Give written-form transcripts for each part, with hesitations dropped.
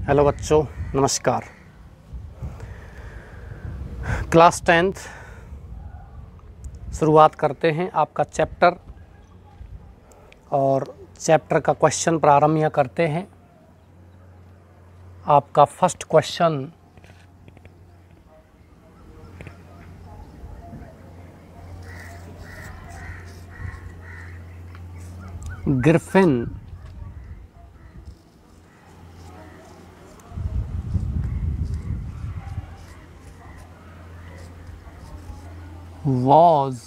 Hello बच्चों, नमस्कार। Class 10th शुरुआत करते हैं आपका चैप्टर और चैप्टर का क्वेश्चन प्रारंभ यहाँ करते हैं। आपका first question Griffin was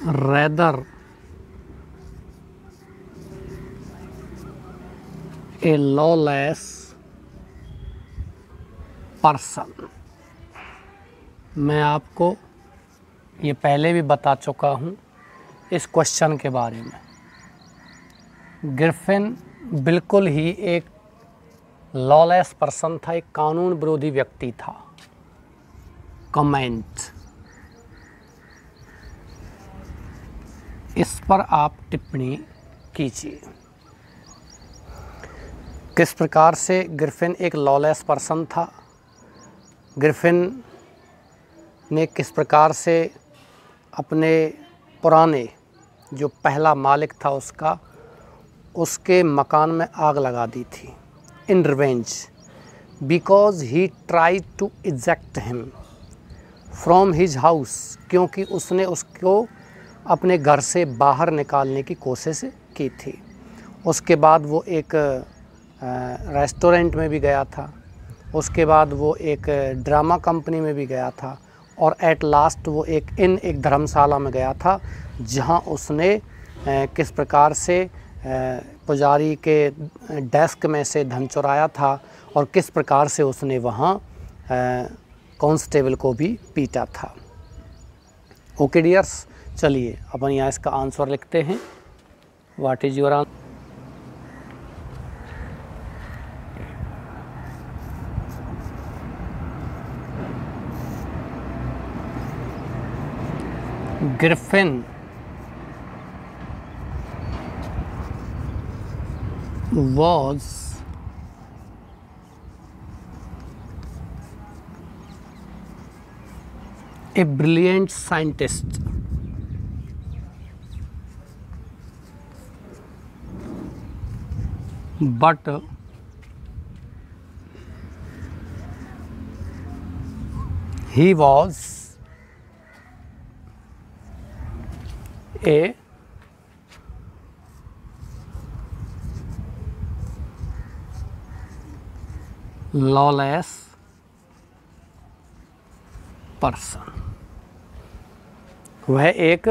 rather a lawless person। मैं आपको ये पहले भी बता चुका हूँ इस क्वेश्चन के बारे में। ग्रिफिन बिल्कुल ही एक लॉलेस पर्सन था, एक कानून विरोधी व्यक्ति था। कमेंट, इस पर आप टिप्पणी कीजिए। किस प्रकार से ग्रिफिन एक लॉलेस पर्सन था, ग्रिफिन ने किस प्रकार से अपने पुराने जो पहला मालिक था उसके मकान में आग लगा दी थी। In revenge because he tried to eject him from his house, क्योंकि उसने उसको अपने घर से बाहर निकालने की कोशिश की थी। उसके बाद वो एक रेस्टोरेंट में भी गया था, उसके बाद वो एक ड्रामा कंपनी में भी गया था और एट लास्ट वो एक धर्मशाला में गया था, जहां उसने किस प्रकार से पुजारी के डेस्क में से धन चुराया था और किस प्रकार से उसने वहाँ कांस्टेबल को भी पीटा था। ओके डियर्स, चलिए अपन यहाँ इसका आंसर लिखते हैं। What is your answer? Griffin was a brilliant scientist, but he was a lawless person. वह एक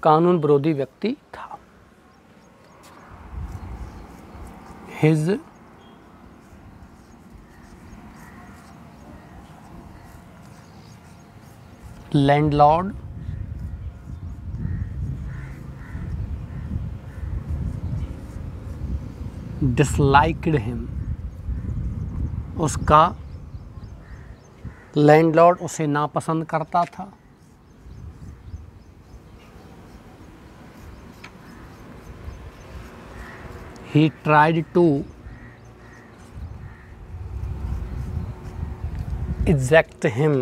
कानून विरोधी व्यक्ति था। हिज लैंडलॉर्ड डिसलाइक्ड हिम, उसका लैंडलॉर्ड उसे नापसंद करता था। He tried to eject him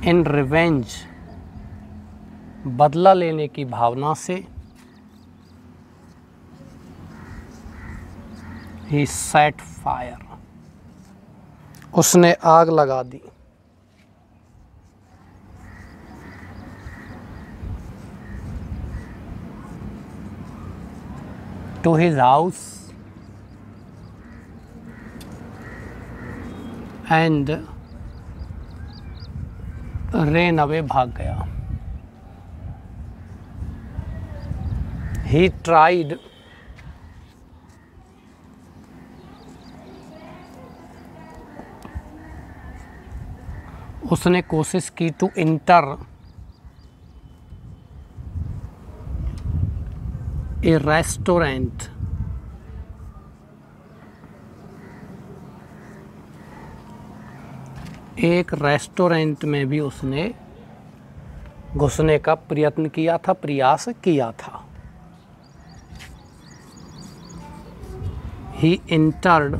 in revenge, बदला लेने की भावना से। He set fire, उसने आग लगा दी। To his house and ran away, भाग गया। He tried उसने कोशिश की टू इंटर ए रेस्टोरेंट एक रेस्टोरेंट में भी उसने घुसने का प्रयत्न किया था, प्रयास किया था। He entered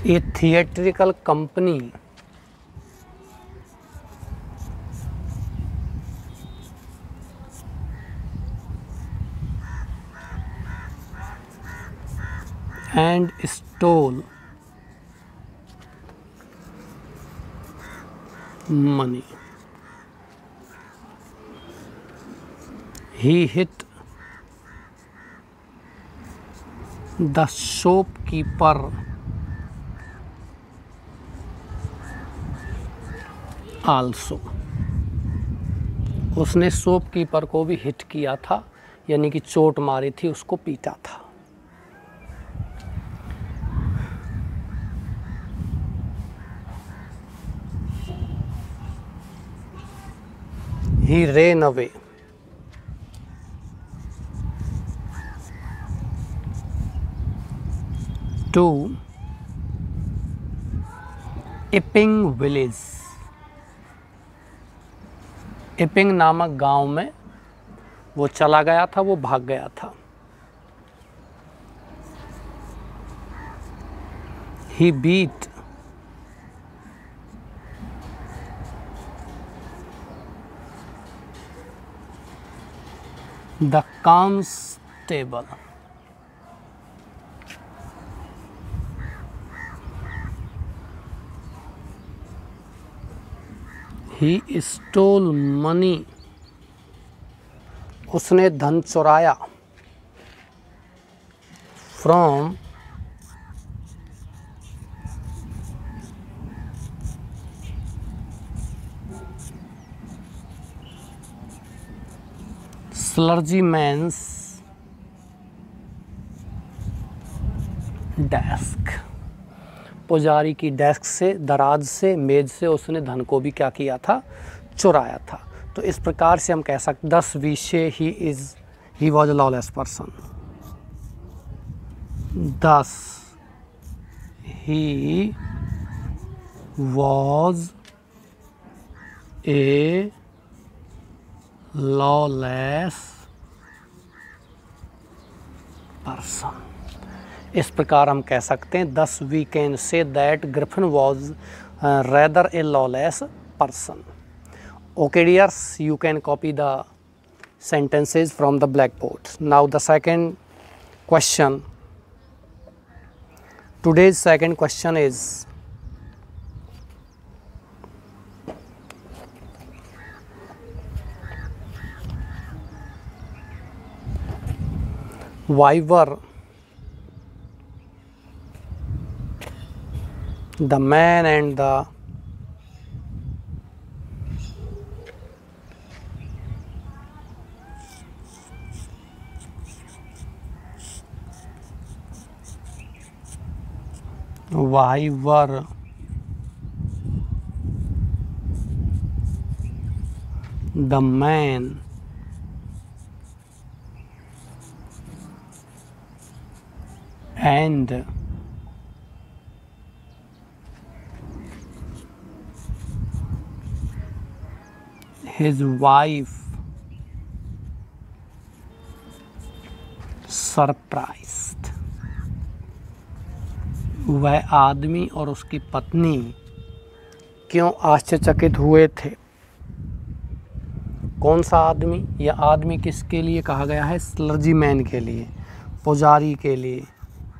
a theatrical company and stole money. He hit the shopkeeper also. उसने शॉपकीपर को भी हिट किया था, यानी कि चोट मारी थी, उसको पीटा था। He ran away. To Epping village. Aping नामक गांव में वो चला गया था, वो भाग गया था। He beat the constable. He stole money. उसने धन चुराया। From clergyman's desk. पुजारी की डेस्क से, दराज से, मेज से उसने धन को भी क्या किया था, चुराया था। तो इस प्रकार से हम कह सकते 10 we say he was a lawless person. 10 he was a lawless person. इस प्रकार हम कह सकते हैं 10 we can say that Griffin was rather a lawless person. Okay dears, you can copy the sentences from the blackboard. Now the second question. Today's second question is, why were the man and the why were the man and his wife surprised? वह आदमी और उसकी पत्नी क्यों आश्चर्यचकित हुए थे? कौन सा आदमी? यह आदमी किसके लिए कहा गया है? क्लर्जीमैन के लिए, पुजारी के लिए।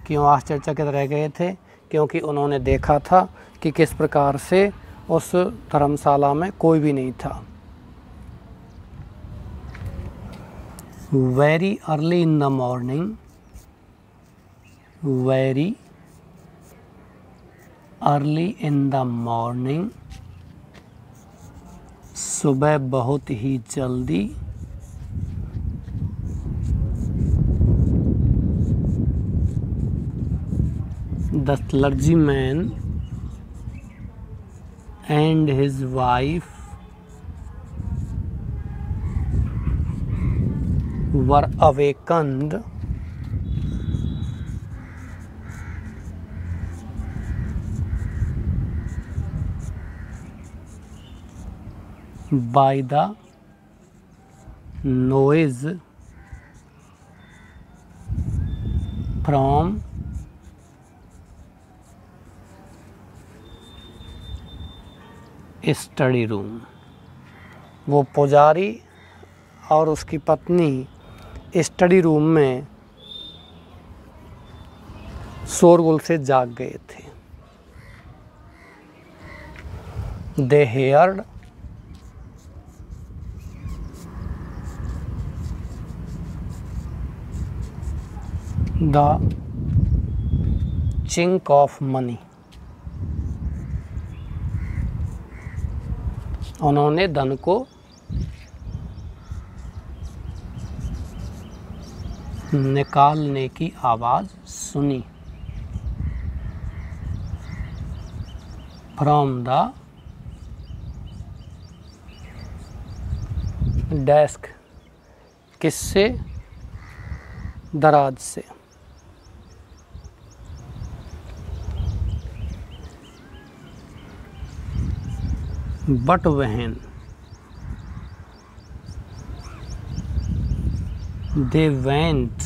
क्यों आश्चर्यचकित रह गए थे? क्योंकि उन्होंने देखा था कि किस प्रकार से उस धर्मशाला में कोई भी नहीं था। Very early in the morning, very early in the morning, सुबह बहुत ही जल्दी, the clergyman and his wife were awakened by the noise from study room. वो पुजारी और उसकी पत्नी स्टडी रूम में शोरगुल से जाग गए थे। They heard the chink of money। उन्होंने धन को निकालने की आवाज़ सुनी। फ्रॉम द डेस्क, किससे? दराज से। But when they went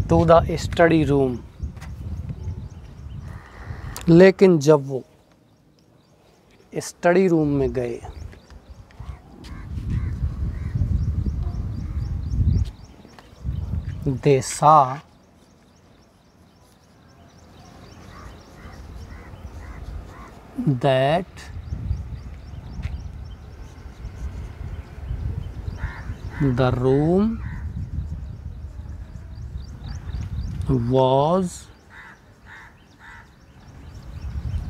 to the study room, लेकिन जब वो स्टडी रूम में गए they saw that the room was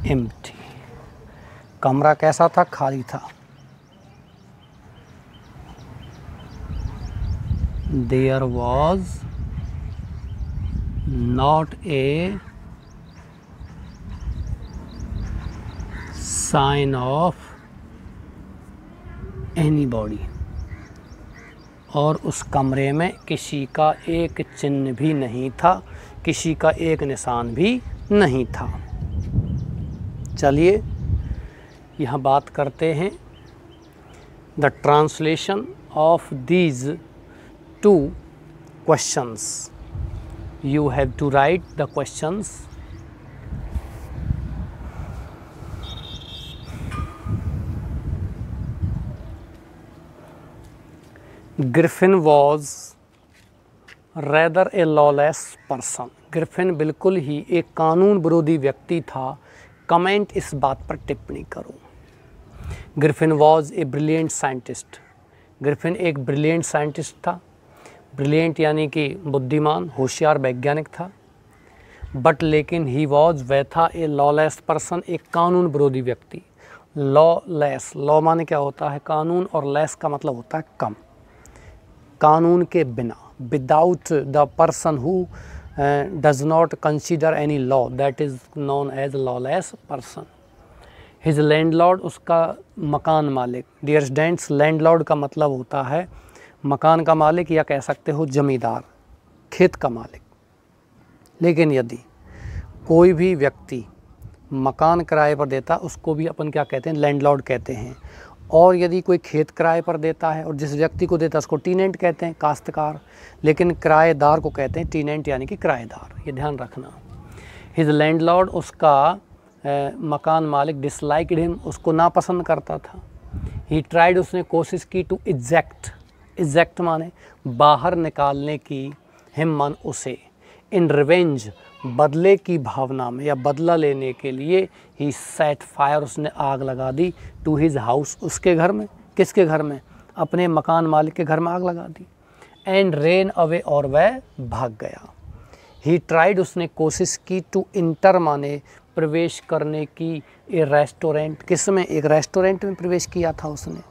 empty। कमरा कैसा था? खाली था। There was not a sign of anybody। और उस कमरे में किसी का एक चिन्ह भी नहीं था, किसी का एक निशान भी नहीं था। चलिए यहाँ बात करते हैं the translation of these two questions. You have to write the questions. Griffin was rather a lawless person। Griffin बिल्कुल ही एक कानून विरोधी व्यक्ति था। कमेंट इस बात पर टिप्पणी करो। Griffin was a brilliant scientist। Griffin एक ब्रिलियंट साइंटिस्ट था। ब्रिलियंट यानी कि बुद्धिमान, होशियार वैज्ञानिक था। बट लेकिन ही वॉज, वह था ए लॉलेस पर्सन, एक कानून विरोधी व्यक्ति। लॉलेस, लॉ माने क्या होता है? कानून, और लेस का मतलब होता है कम, कानून के बिना। Without the person who does not consider any law, that is known as lawless person. His landlord, उसका मकान मालिक। डियर स्टूडेंट्स, लैंडलॉर्ड का मतलब होता है मकान का मालिक, या कह सकते हो जमींदार, खेत का मालिक। लेकिन यदि कोई भी व्यक्ति मकान किराए पर देता, उसको भी अपन क्या कहते हैं? लैंडलॉर्ड कहते हैं। और यदि कोई खेत किराए पर देता है और जिस व्यक्ति को देता है उसको टीनेंट कहते हैं, काश्तकार। लेकिन किराएदार को कहते हैं टीनेंट, यानी कि किराएदार। ये ध्यान रखना। हिज लैंडलॉर्ड, उसका मकान मालिक, डिसलाइक्ड हिम, उसको नापसंद करता था। ही ट्राइड, उसने कोशिश की, टू इजेक्ट माने बाहर निकालने की, हिम मान उसे, इन रिवेंज, बदले की भावना में या बदला लेने के लिए, ही सेट फायर, उसने आग लगा दी, टू हिज हाउस, उसके घर में। किसके घर में? अपने मकान मालिक के घर में आग लगा दी। एंड रेन अवे, और वह भाग गया। ही ट्राइड, उसने कोशिश की, टू इंटर माने प्रवेश करने की, ए रेस्टोरेंट, किस में? एक रेस्टोरेंट में प्रवेश किया था उसने।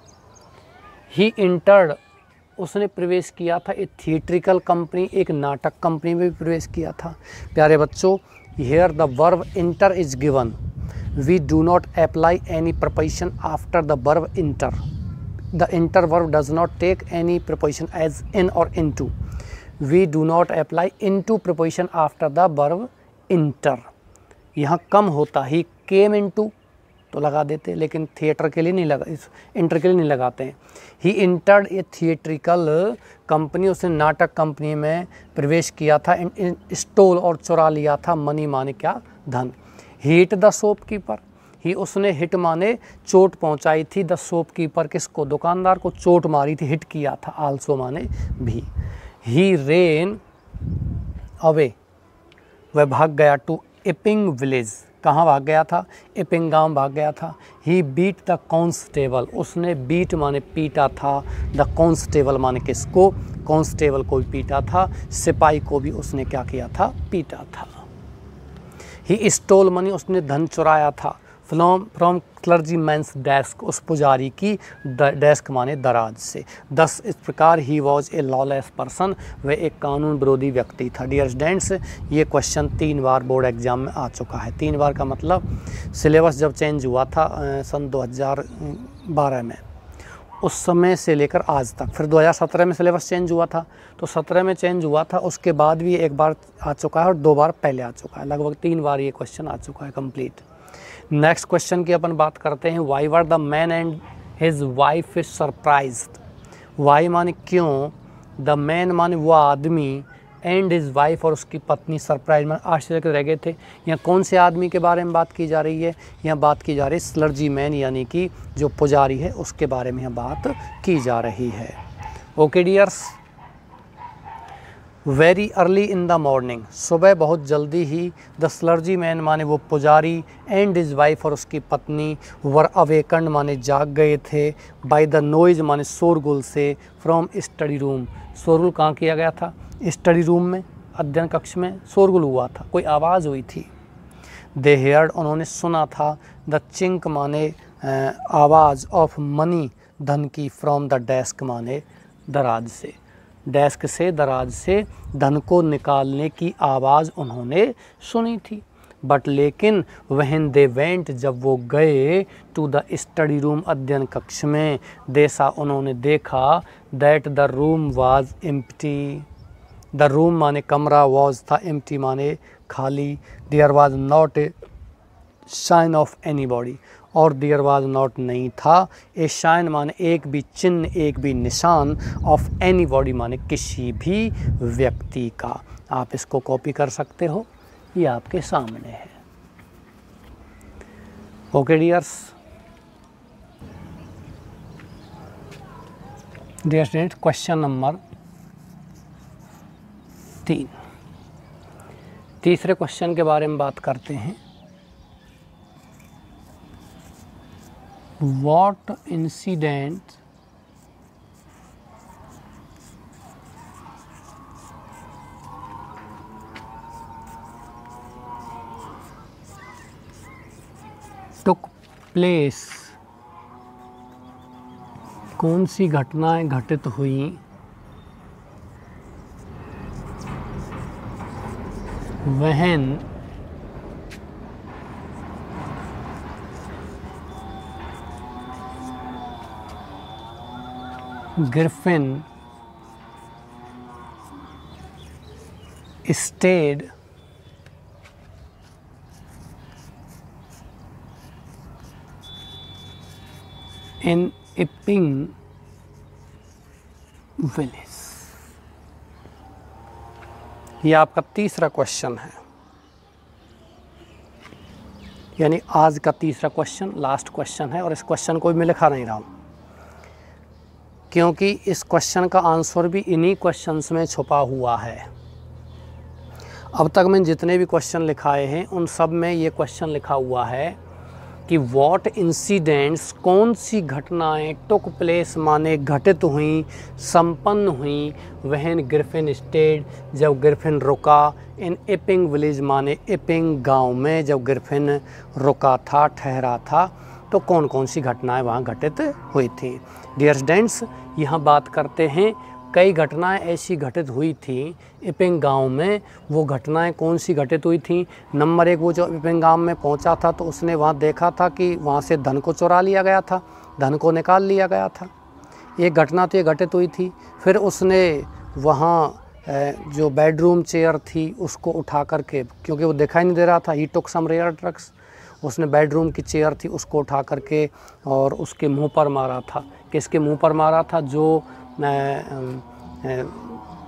ही इंटर्ड, उसने प्रवेश किया था ए थिएट्रिकल कंपनी, एक नाटक कंपनी में भी प्रवेश किया था। प्यारे बच्चों, Here the verb enter is given. We do not apply any preposition after the verb enter. The enter verb does not take any preposition as in or into. We do not apply into preposition after the verb enter. यहाँ कम होता ही came into तो लगा देते, लेकिन theatre के लिए नहीं लगा, इस इंटर के लिए नहीं लगाते हैं। ही इंटर्ड ए थिएट्रिकल कंपनी, उसने नाटक कंपनी में प्रवेश किया था। स्टोल और चुरा लिया था, मनी माने क्या, धन। हिट द शॉपकीपर, ही उसने हिट माने चोट पहुंचाई थी, द शॉपकीपर किसको, दुकानदार को चोट मारी थी, हिट किया था, आल्सो माने भी। ही रेन अवे, वह भाग गया टू इपिंग विलेज, कहाँ भाग गया था, इपिंग गांव भाग गया था। ही बीट द कॉन्स्टेबल, उसने बीट माने पीटा था, द कॉन्स्टेबल माने किसको, कॉन्स्टेबल को भी पीटा था, सिपाही को भी उसने क्या किया था, पीटा था। ही स्टोल मनी, उसने धन चुराया था, फ्रॉम क्लर्जीमैन्स डेस्क, उस पुजारी की डेस्क माने दराज से। दस इस प्रकार ही वॉज ए लॉलेस पर्सन, वह एक कानून विरोधी व्यक्ति था। डियर स्टूडेंट्स, ये क्वेश्चन 3 बार बोर्ड एग्जाम में आ चुका है। 3 बार का मतलब सिलेबस जब चेंज हुआ था सन 2012 में, उस समय से लेकर आज तक, फिर 2017 में सिलेबस चेंज हुआ था, तो 17 में चेंज हुआ था, उसके बाद भी एक बार आ चुका है और 2 बार पहले आ चुका है, लगभग 3 बार ये क्वेश्चन आ चुका है कंप्लीट। नेक्स्ट क्वेश्चन की अपन बात करते हैं। Why were the man and his wife is surprised, why माने क्यों, द मैन माने वो आदमी, एंड हिज वाइफ और उसकी पत्नी सरप्राइज माने आश्चर्य रह गए थे। यहाँ कौन से आदमी के बारे में बात की जा रही है, यहाँ बात की जा रही है क्लर्जी मैन यानी कि जो पुजारी है उसके बारे में यहाँ बात की जा रही है। Okay dears, very early in the morning, सुबह बहुत जल्दी ही, द क्लर्जी मैन माने वो पुजारी, एंड हिज वाइफ और उसकी पत्नी, वर अवेकन्ड माने जाग गए थे, बाय द नॉइज माने शोरगुल से, फ्रॉम स्टडी रूम, शोरगुल कहाँ किया गया था, स्टडी रूम में, अध्ययन कक्ष में शोरगुल हुआ था, कोई आवाज़ हुई थी। दे हेयर्ड, उन्होंने सुना था, द चिंक माने आवाज़, ऑफ मनी धन की, फ्रॉम द डेस्क माने दराज से, डेस्क से दराज से धन को निकालने की आवाज़ उन्होंने सुनी थी। बट लेकिन व्हेन दे वेंट, जब वो गए, टू द स्टडी रूम अध्ययन कक्ष में, देखा उन्होंने देखा, that the room was empty, the room माने कमरा, वाज था, एम्प्टी माने खाली, there was not a sign of anybody, और देयर वाज नॉट नहीं था, ए शाइन माने एक भी चिन्ह, एक भी निशान, ऑफ एनी बॉडी माने किसी भी व्यक्ति का। आप इसको कॉपी कर सकते हो, ये आपके सामने है। Okay dears, dear students, question number 3, तीसरे क्वेश्चन के बारे में बात करते हैं। What incident took place, कौन सी घटनाएं घटित हुई when Griffin stayed in Epping Village। ये आपका तीसरा क्वेश्चन है, यानी आज का तीसरा क्वेश्चन, लास्ट क्वेश्चन है, और इस क्वेश्चन को भी मैं लिखा नहीं रहा हूँ, क्योंकि इस क्वेश्चन का आंसर भी इन्हीं क्वेश्चंस में छुपा हुआ है। अब तक मैंने जितने भी क्वेश्चन लिखाए हैं उन सब में ये क्वेश्चन लिखा हुआ है कि व्हाट इंसिडेंट्स, कौन सी घटनाएं, टुक प्लेस माने घटित हुई, संपन्न हुई, व्हेन ग्रिफिन स्टेड, जब ग्रिफिन रुका, इन इपिंग विलेज माने इपिंग गांव में जब ग्रिफिन रुका था, ठहरा था, तो कौन कौन सी घटनाएं वहाँ घटित हुई थी। डियर स्टूडेंट्स, यहाँ बात करते हैं कई घटनाएं ऐसी घटित हुई थी इपिंग गांव में। वो घटनाएं कौन सी घटित हुई थी? नंबर 1, वो जो इपिंग गांव में पहुंचा था तो उसने वहां देखा था कि वहां से धन को चुरा लिया गया था, धन को निकाल लिया गया था। एक घटना तो ये घटित हुई थी। फिर उसने वहाँ जो बेडरूम चेयर थी उसको उठा करके, क्योंकि वो दिखाई नहीं दे रहा था, ही टुक सम रेयर ड्रग्स, उसने बेडरूम की चेयर थी उसको उठा करके और उसके मुंह पर मारा था। किसके मुंह पर मारा था? जो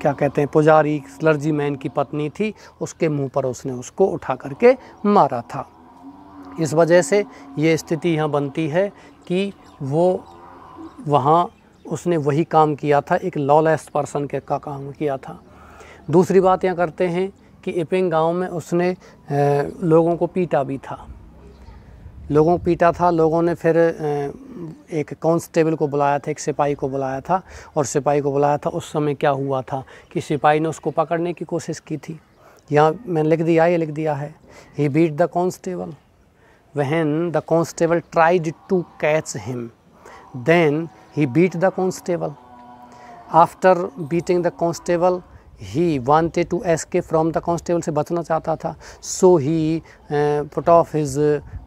क्या कहते हैं, पुजारी क्लर्जीमैन की पत्नी थी, उसके मुंह पर उसने उसको उठा करके मारा था। इस वजह से ये स्थिति यहाँ बनती है कि वो वहाँ उसने वही काम किया था, एक लॉलेस पर्सन के का काम किया था। दूसरी बात यहाँ करते हैं कि इपिंग गांव में उसने लोगों को पीटा भी था, लोगों को पीटा था। लोगों ने फिर एक कांस्टेबल को बुलाया था, एक सिपाही को बुलाया था, और सिपाही को बुलाया था। उस समय क्या हुआ था कि सिपाही ने उसको पकड़ने की कोशिश की थी। यहाँ मैंने लिख दिया, ये लिख दिया है, he beat the constable when the constable tried to catch him, then he beat the constable. After beating the constable, he wanted to escape from the constable, से बचना चाहता था। So he put off his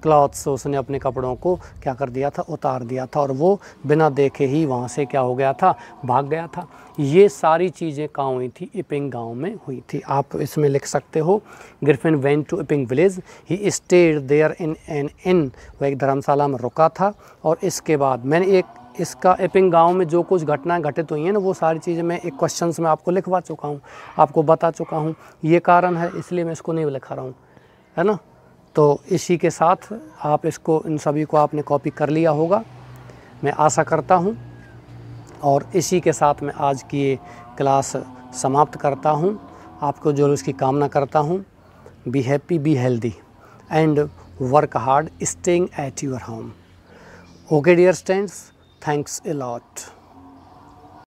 clothes, so उसने अपने कपड़ों को क्या कर दिया था, उतार दिया था, और वो बिना देखे ही वहाँ से क्या हो गया था, भाग गया था। ये सारी चीज़ें कहाँ हुई थी? इपिंग गांव में हुई थी। आप इसमें लिख सकते हो, Griffin went to Iping village, he stayed there in an inn, वो एक धर्मशाला में रुका था। और इसके बाद मैंने एक इसका इपिंग गांव में जो कुछ घटनाएं घटित हुई हैं ना, वो सारी चीज़ें मैं एक क्वेश्चंस में आपको लिखवा चुका हूँ, आपको बता चुका हूँ। ये कारण है इसलिए मैं इसको नहीं लिखा रहा हूँ, है ना। तो इसी के साथ आप इसको, इन सभी को आपने कॉपी कर लिया होगा, मैं आशा करता हूँ। और इसी के साथ मैं आज की ये क्लास समाप्त करता हूँ। आपको जो इसकी कामना करता हूँ, be happy, be healthy and work hard, staying at your home. Okay dear students, thanks a lot.